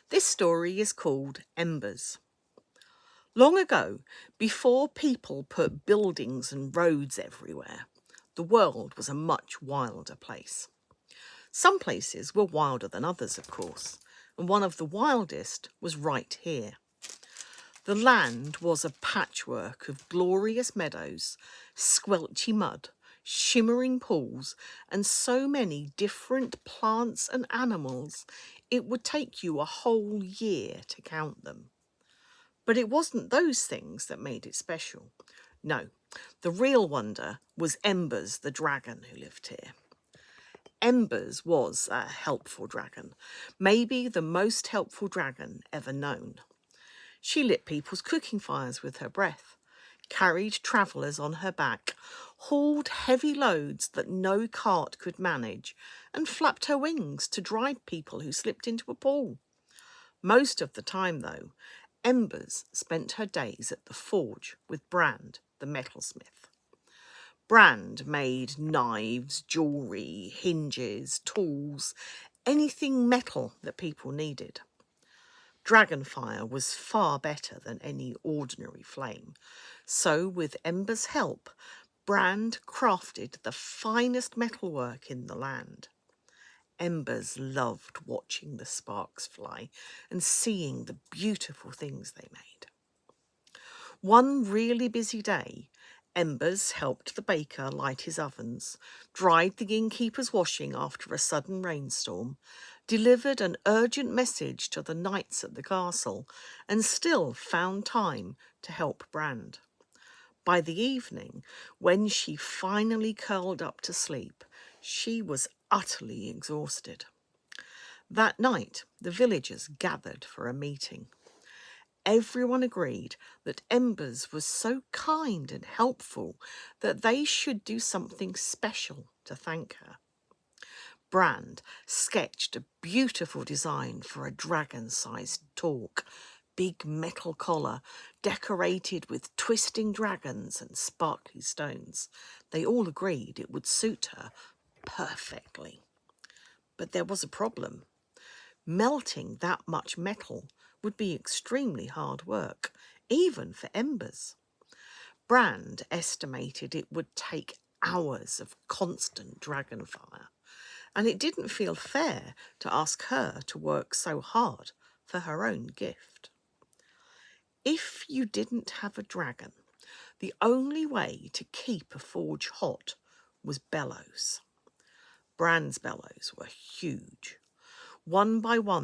This story is called Embers. Long ago, before people put buildings and roads everywhere, the world was a much wilder place. Some places were wilder than others, of course, and one of the wildest was right here. The land was a patchwork of glorious meadows, squelchy mud, shimmering pools, and so many different plants and animals it would take you a whole year to count them. But it wasn't those things that made it special. No, the real wonder was Embers, the dragon who lived here. Embers was a helpful dragon, maybe the most helpful dragon ever known. She lit people's cooking fires with her breath, carried travellers on her back, hauled heavy loads that no cart could manage, and flapped her wings to drive people who slipped into a pool. Most of the time, though, Embers spent her days at the forge with Brand, the metalsmith. Brand made knives, jewellery, hinges, tools, anything metal that people needed. Dragonfire was far better than any ordinary flame, so with Ember's help, Brand crafted the finest metalwork in the land. Embers loved watching the sparks fly and seeing the beautiful things they made. One really busy day, Embers helped the baker light his ovens, dried the innkeeper's washing after a sudden rainstorm, delivered an urgent message to the knights at the castle, and still found time to help Brand. By the evening, when she finally curled up to sleep, she was utterly exhausted. That night, the villagers gathered for a meeting. Everyone agreed that Embers was so kind and helpful that they should do something special to thank her. Brand sketched a beautiful design for a dragon-sized talk, big metal collar, decorated with twisting dragons and sparkly stones. They all agreed it would suit her perfectly. But there was a problem. Melting that much metal would be extremely hard work, even for Embers. Brand estimated it would take hours of constant dragon fire, and it didn't feel fair to ask her to work so hard for her own gift. If you didn't have a dragon, the only way to keep a forge hot was bellows. Brand's bellows were huge. One by one,